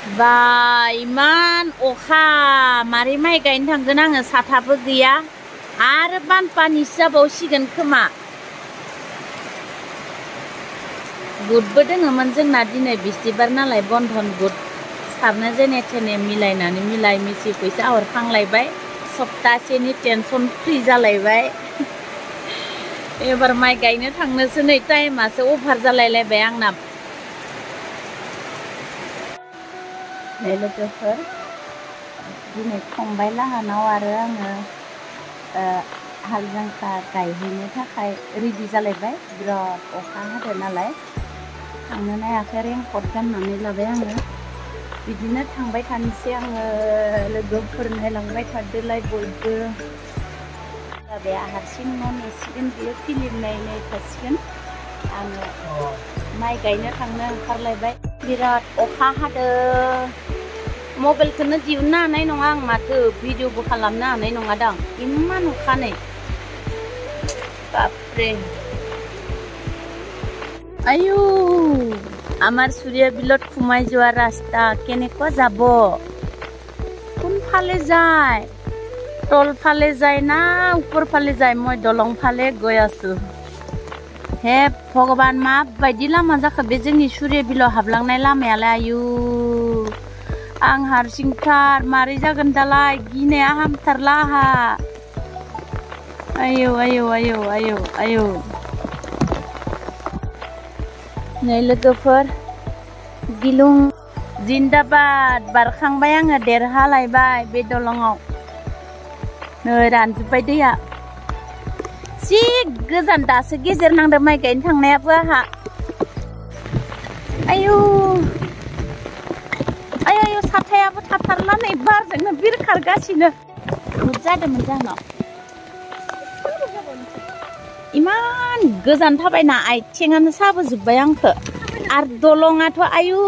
बा इमान अखा मारै माइ गायनो थांगोन आङो साथाबो गैया आरो बानपानिसो जाबावसिगोन खोमा बुधबो दोङोमोन जोंना दिनै बिस्थिबार नालाय बन्धन बुध सारनो जेने थेने मिलायनानै मिलाय मिसि फैसा हरखांलायबाय सप्तासेनि टेनसन फ्रि जालायबाय एबार माइ गायनो थांनोसो नै टाइमासो अभार जालायलायबाय आंना लोगोफोर दिनै फंबाय लाहानाव आरो आङो हाल जांख्रा गायहैनो थाखाय रेडि जालायबाय बिराद अखा हादों नालाय थांनो नायाखै रेनकट गाननानै लाबाय आङो बिदिनो थांबाय थानोसै आङो लोगोफोर नायलांबाय थादोलाय बयबो जाबाय हारसिं न' नेसिगोन बियो फिल्म नायनाय थासिगोन आङो माइ गायनो थांनो ओंखारलायबाय बिराद अखा हादों मबाइलखौनो दिहुननो हानाय नङा आं माथो भिडिअबो खालामनो हानाय नङा दां इमान अखा नै बापरे आयु আমার सूर्य बिलत সোমাই যোৱা রাস্তা কেনেকুৱা যাব কোন ফালে যায় তল ফালে যায় না উপর ফালে যায় মই দলং ফালে গৈ আছো হে ভগवान माबायदि लामा जाखो बे जोंनि सूर्य बिल हाबलांनाय लामायालाय आयु आं हारसिंथार मारै जागोन दालाय गिनाया हामथारला आहा आयौ आयौ आयौ आयौ आयौ नै लोगोफोर गिलुं जिन्दाबाद बारखांबाय आङो देरहालायबाय बे दलङाव नै रानजोब्बाय दैया जि गोजान दासो गेजेर नांदों माइ गायनो थांनायाबो आहा आयौ आयौ आयौ साथायाबो थाथारला नै बारजोंनो बिरखारगासिनो बुद जादोंमोन जाहानाव इमान गोजान थाबायना आथिङानो साबोजोब्बाय आंखो आरो दलङाथ' आयु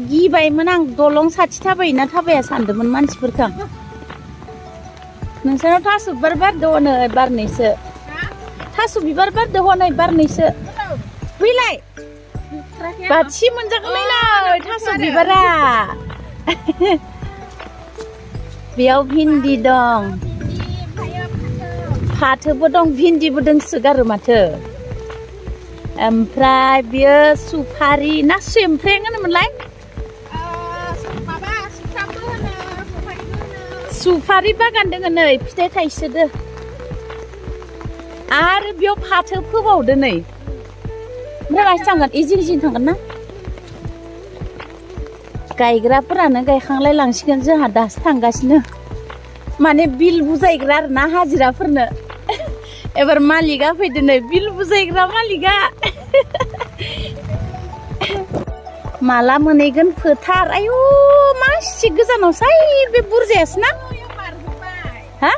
गिबायमोन आं दलं साथि थाबायोना थाबाया सानदोंमोन मानसिफोरखौ आं नोंसोरनाव थास' बिबार बारदों हनै बारनैसो थास' बिबार बारदों हनै बारनैसो फैलाय बाथि मोनजागोनलै नै थास' बिबारा बेयाव भिन्दि दं फाथोबो दं भिन्दिबो दंसोगारो माथो ओमफ्राय बियो सुफारि ना सेमफ्रें होनोमोनलाय सुफारि बागान दोङो नै फिथाइ थाइसोदो आरो बेयाव फाथो फोबावदो नै ओमफ्राय मासे थांगोन इजिं इजिं थांगोन ना गायग्राफोरानो गायखांलाय लांसिगोन जोंहा दासो थांगासिनो माने बिल बुजायग्रा आरोना हाजिराफोरनो एबार मालिका फैदो नै बिल बुजायग्रा मालिका माला मोनहैगोन फोथार आयु मासि गोजानावसो बे बुरजायासो ना हा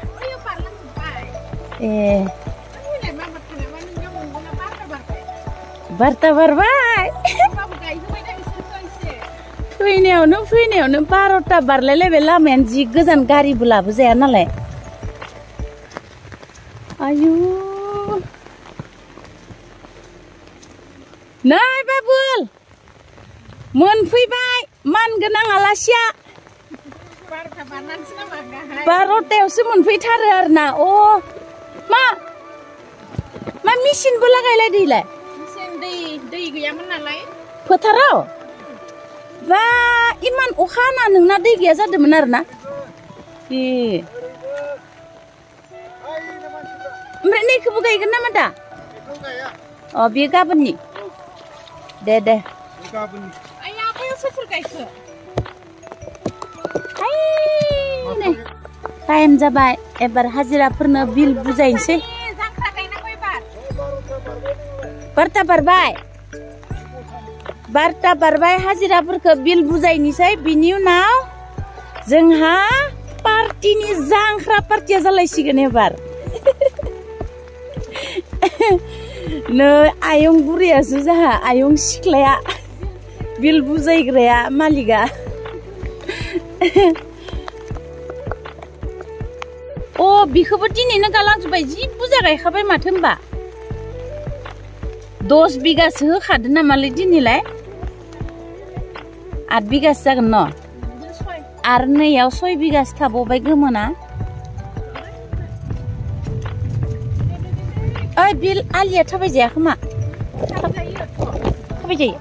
ए बारता बारबाय फैनायावनो 12ता बारलायलायबाय लामायानो जि गोजान गारिबो लाबोजाया नालाय आयु नै बाबुल मोनफैबाय मानगोनां आलासिया 12तायावसो मोनफैथारो आरोना अ मा मेचिनबो लागायलायदोलाय दै गैयामोन नालाय फोथाराव बा इमान अखा हाना नोंना दै गैया जादोंमोन आरोना ए ओमफ्राय नैखौबो गायगोन नामा दा अ बे गाबोननि दे टाइम जाबाय एबार हाजिराफोरनो बिल बुजायनोसै बारता बारबाय हाजिराफोरखौ बिल बुजायनोसै बिनि उनाव जोंहा पार्टिनि जांख्रा पार्टिया जालायसिगोन एबार नै आयं बुरैयासो जाहा आयं सिख्लाया बिल बुजायग्राया मालिका अ बिखौबो दिनैनो गालांजोब्बाय जि बुरजा गायखाबाय माथो होमबा 10 बिगासो होखादो नामालै दिनैलाय 8 बिगासो जागोन न आरो नैयाव 6 बिगासो थाबावबाय गोमोना ओइ बिल आलिया थाबाय जाया खोमा थाबाय जायो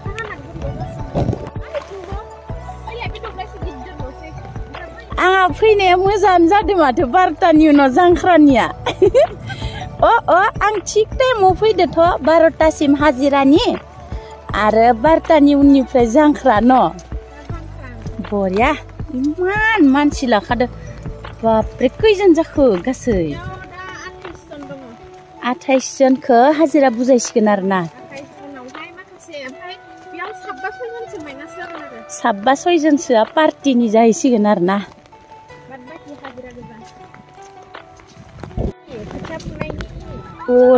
आंहा फैनाया मोजाङानो जादों माथो 12टानि उनाव जांख्रानिया आं थिग टाइमाव फैदोथ' 12टासिम हाजिरानि आरो 12टानि उननिफ्राय जांख्रा न बरिया इमान मानसि लाखादो बापरे खैजन जाखो गासै 28 जनखौ हाजिरा बुजायसिगोन आरो ना 7-6 जनसोआ पार्टिनि जाहैसिगोन आरो ना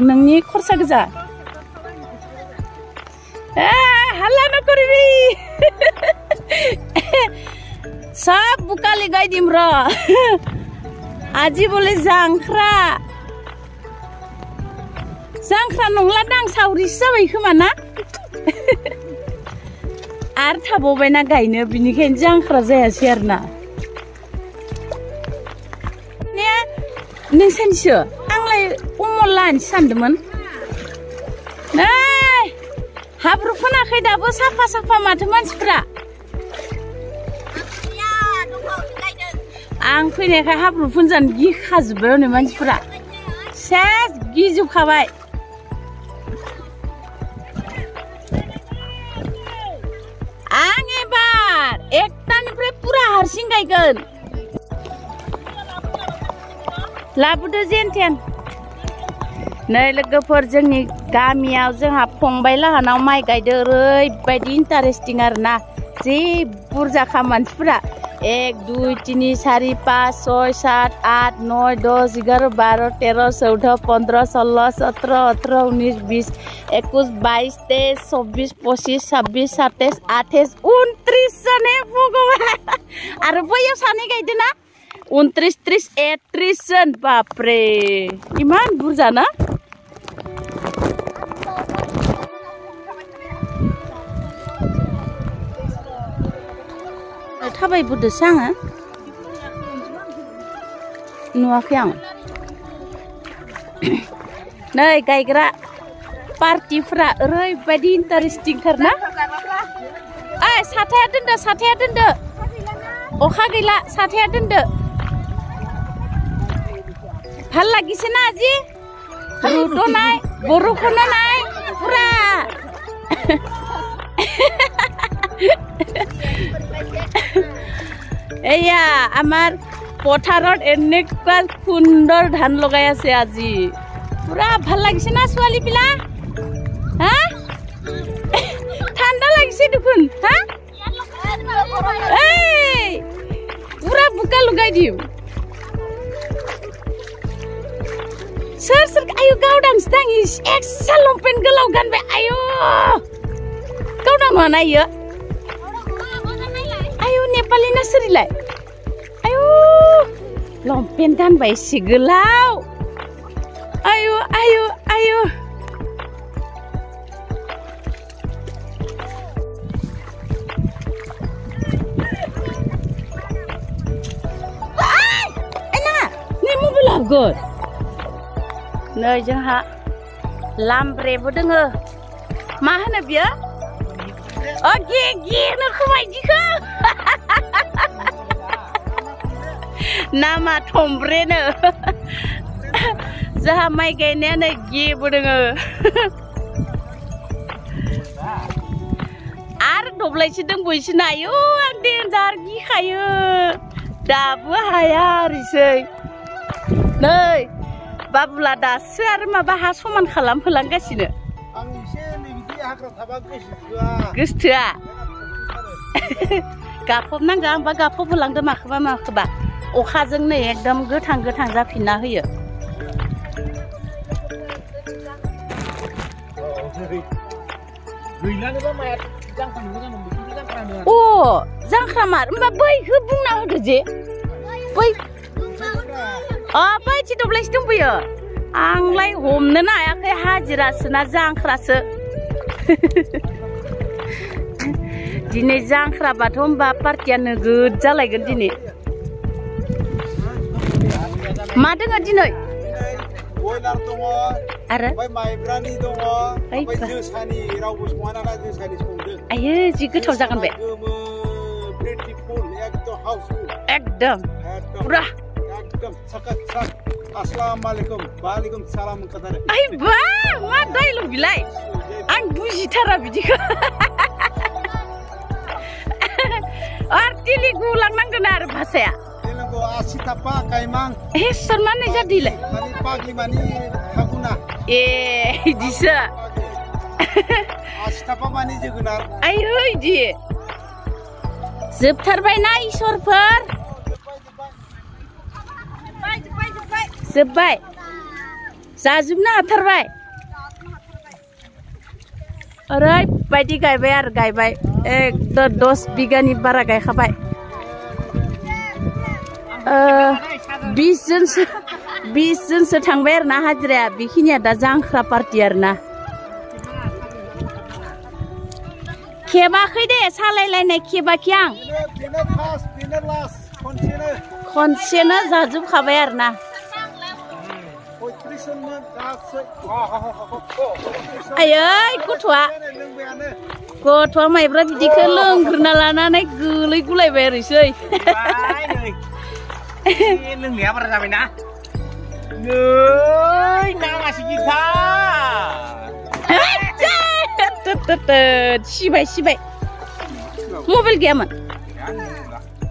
नोंनि खरसा गोजा हाल्ला नकरिबि सब बुकालि गायदिम र आजि बोले जांख्रा नंला दां सावरिसो जाबाय खोमा ना आरो थाबावबायना गायनो बिनिखायनो जांख्रा जायासै आरो ना नोंसानिसो आंलाय अमल लानोसो सानदोंमोन नै हाब्रु फोनाखै दाबो साफा माथो मानसिफ्रा आं फैनायखाय हाब्रु फोनजानो गिखाजोब्बाय हनै मानसिफ्रा सेस गिजोबखाबाय आं एबार 1टानिफ्राय पुरा हारसिं गायगोन लाबोदो जेनथेन नै लोगोफोर जोंनि गामियाव जोंहा फंबाय लाहानाव माइ गायदो ओरैबायदि इन्टारेस्टिं आरोना जि बुरजाखा मानसिफोरा 1 2 3 4 5 6 7 8 9 10 11 12 13 14 15 16 17 18 19 20 21 22 23 24 25 26 27 28 29 जन भगवान आरो बैयाव सानै गायदो ना 29 30 31 जन बापरे इमान बुरजा ना थाबायबोदोसो आङो नुवाखै आं नै गायग्रा पार्टिफ्रा ओरैबायदि इन्टारेस्टिंथार ना ओइ साथाया दोनदो अखा गैला साथाया दोनदो ভাল লাগিছে না আজি রোদও নাই বৰষুণও নাই পুরা এয়া আমার পথাৰত এনেকুৱা সুন্দৰ ধান লগাই আছে আজি পুরা ভাল লাগিছে না ছোৱালী পিলা হা ঠাণ্ডা লাগিছে দেখোন হা এই পুরা বুকা লগাই দিম Sir, ayo gaudang stangis, eksa lompen gelau ganbe, ayo. Gaudang mana ya? Ayo Nepalina serilai. Ayo, lompen ganbe si gelau. Ayo. Enak, ni mobil good. नै जोंहा लामब्रेबो दोङो मा होनो बियो गेनो खोमायदिखो नामा थमब्रेनो जोंहा माइ गायनाया नै गेबो दोङो आरो दब्लायसे दंबावोसो नायो आं देन्जार गिखायो दाबो हाया आरोसै नै बाबुला दासो आरो माबा हा समान खालामहोलांगासिनो आं एसे नैबिदि हाग्रा थाबा गोसोथोआ गाफबनांगौ आंबा गाफबहोलांदो माखोबा अखाजों नै एकदम गोथां जाफिनना होयो अ जांख्रा मार होमबा बैखौ बुंना होदो जे बै बायदि दब्लायसे दंबोयो आंलाय हमनोनो हायाखै हाजिरासो ना जांख्रासो दिनै जांख्राबाथ' होमबा पार्टिया नोगोद जालायगोन दिनै मा दोङो दिनै बयलार दङ आरो ओमफ्राय माइब्रानि दङ ओमफ्राय जोसानि रावबो सङा नालाय जोसानि संदों आयो जि गोथाव जागोन बे ब्यूटीफुल एकदम हाउसफुल एकदम पुरा एकदम साकात साक अस्सलाम वालेकुम वालेकुम सलाम होनखाथारो आय बा मा डायलग बिलाय आं बुजिथारा बिदिखौ आरो तेलुगु लांनांगोन आरो भाषाया तेलुगु आसि थापा गायमां हे सनमानै जादिलाय माने पागलि माने फागुना ए इदिसो आसि थापा माने जोगोनार आयो इदि जोबथारबायना इसोरफोर जोब्बाय जाजोबनो हाथारबाय ओरैबायदि गायबाय आरो गायबाय एकदम 10 बिगानि बारा गायखाबाय 20 जनसो थांबाय आरो ना हाजिराया बेखिनिया दा जांख्रा पार्टि आरो ना खेबाखै दे सालायलायनाय खेबाखै आं खनसेनो जाजोबखाबाय आरो ना आयै गथ'आ माइब्रा बिदिखौ लोंग्रोना लानानै गोलै गुलायबाय आरोसै लोंनाया बारा जाबायना नै नाङासै गिटार सिबाय मबाइल गैयामोन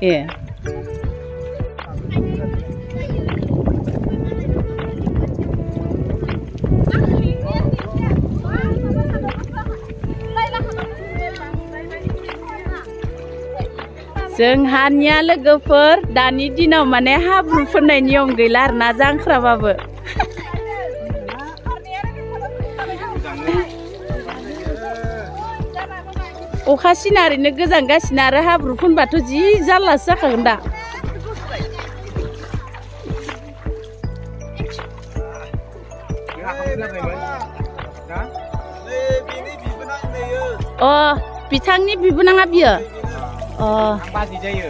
ए जोंहानिया लोगोफोर दानि दिनाव माने हाब्रु फोननाय नियम गैला आरो ना जांख्राबाबो अखा सिना ओरैनो गोजांगासिनो आरो हाब्रु फोनबाथ' जि जारलासो जाखागोन दा अ बिथांनि बिबोनाङा बियो बाजै जायो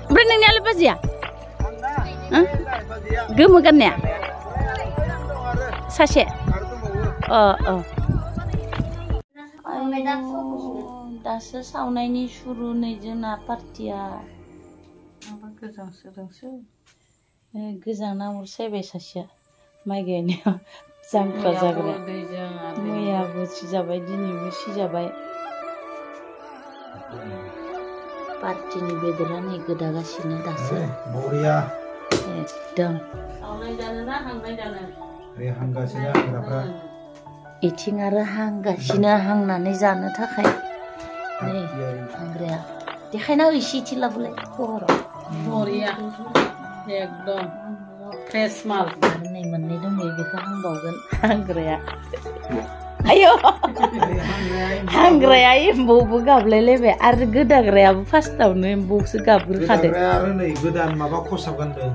ओमफ्राय नोंनियालाय बाजैया गोमो गाननाया सासे दासो सावनायनि सुरु नै जोंना पार्टिया गोजांना अर सायबाय सासेया माइ गायनायाव जांख्रा जाग्रा मैयाबो सिजाबाय दिनैबो सिजाबाय पार्टिनि बेदरा नै गोदागासिनो दासो बरिया एकदम सावनाय जानो ना हांनाय जानो बे हांगासिनो हांग्राफ्रा इथिं आरो हांगासिनो हांनानै जानो थाखाय नै हांग्राया देखायना इसे इथि लाबोलाय हराव बरिया एकदम फ्रेश माल आरो नै मोननै दंबायो बेखौ हांबावगोन हांग्राया आयो हांग्राया एम्बौबो गाबलायलायबाय आरो गोदाग्रायाबो फार्स्टआवनो एम्बौसो गाबग्रोखादों आरो नै गोदान माबा खसाब गानदों